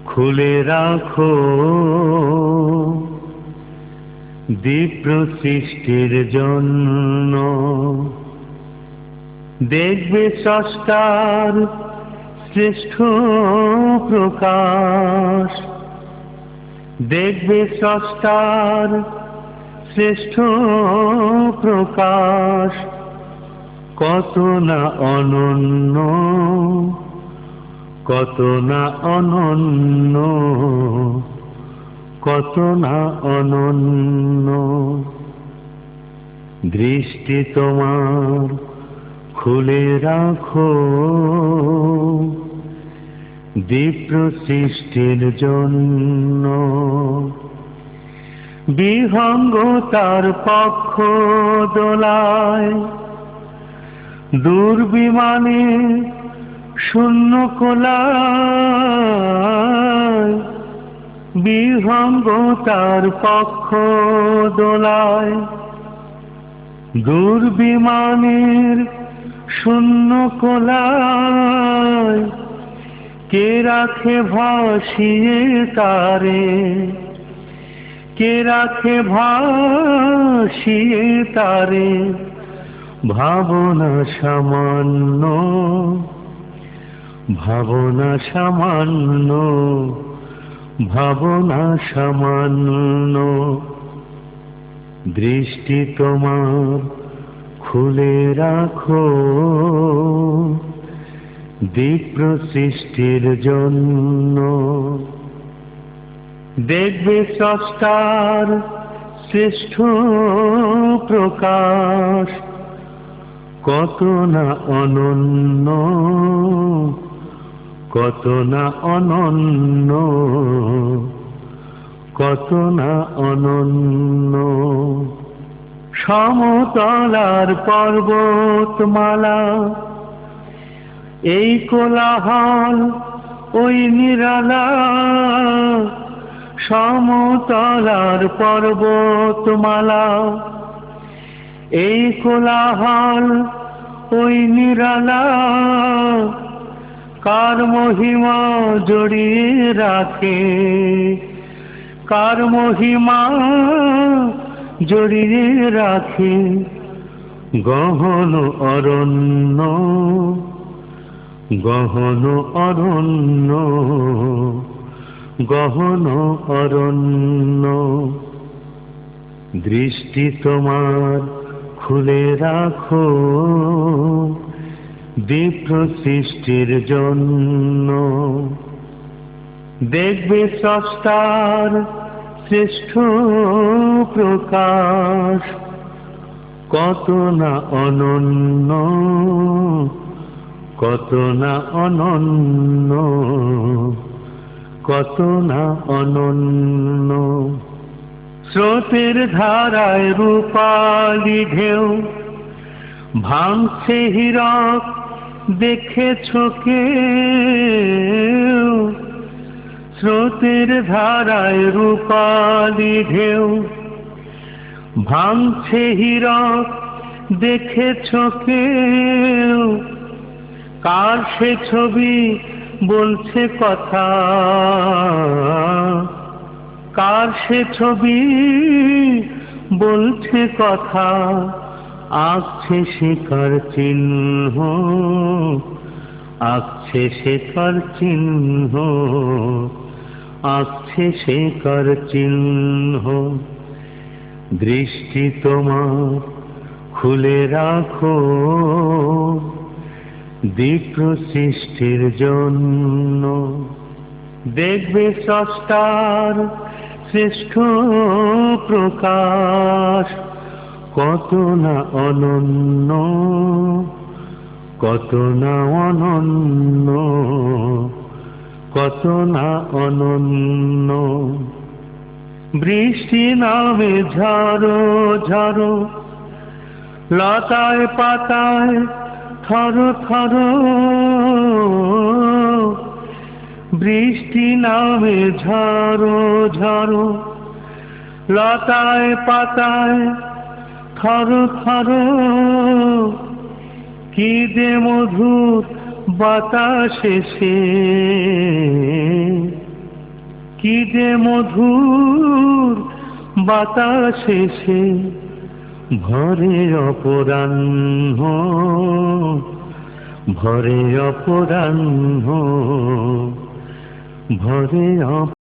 খুলে রাখো দীপ্র সৃষ্টির জন্য। দেখবে স্রষ্টার শ্রেষ্ঠ প্রকাশ, দেখবে স্রষ্টার শ্রেষ্ঠ প্রকাশ। কত না অনন্য, কত না অনন্য, কত না অনন্য। দৃষ্টি তোমার খুলে রাখো দীপ্র সৃষ্টির জন্য। বিহঙ্গতার পক্ষ দোলায়, দুর্বিমানে শূন্য কোলায়। বিহঙ্গতার পক্ষ দোলায়, দুর্বিমানের শূন্য কোলায়। কে রাখে ভাসিয়ে তারে, কে রাখে ভাসিয়ে তারে। ভাবনা সামান্য, ভাবনা সামান্য, ভাবনা সামান্য। দৃষ্টি তোমার খুলে রাখো দীপ্র সৃষ্টির জন্য। দেখবে স্রষ্টার শ্রেষ্ঠ প্রকাশ। কত না অনন্য, কত না অনন্য, কত না অনন্য। সমতলার পর্বতমালা, এই কোলাহল ওই নিরালা। সমতলার পর্বতমালা, এই কোলাহল ওই নিরালা। কার মহিমা জড়িয়ে রাখে, কার মহিমা জড়িয়ে রাখে। গহন অরণ্য, গহন অরণ্য, গহন অরণ্য। দৃষ্টি তোমার খুলে রাখো দীপ্র সৃষ্টির জন্য। দেখবে স্রষ্টার শ্রেষ্ঠ প্রকাশ। কত না অনন্য, কত না অনন্য, কত না অনন্য। স্রোতের ধারায় রূপালি ঢেউ ভাঙছে হীরক, দেখেছো কেউ? স্রোতের ধারায় রূপালি ঢেউ ভাঙছে হীরক, দেখেছো কেউ? কার সে ছবি বলছে কথা, কার সে ছবি বলছে কথা। আঁকছে শেখার চিহ্ন, আঁকছে শেখার চিহ্ন, আঁকছে শেখার চিহ্ন। দৃষ্টি তোমার খুলে রাখো দীপ্র সৃষ্টির জন্য। দেখবে স্রষ্টার শ্রেষ্ঠ প্রকাশ। কত না অনন্য, কত না অনন্য, কত না অনন্য। বৃষ্টি নামে ঝড়ো ঝড়ো, লতায় পাতায় থরো থরো। বৃষ্টি নামে ঝড়ো ঝড়ো, লতায় পাতায় থরো থরো। কি দে মধুর বাতাসে সে, কি যে মধুর বাতাসে সে ভরে অপরাহ্ন, ভরে অপরাহ্ন, ভরে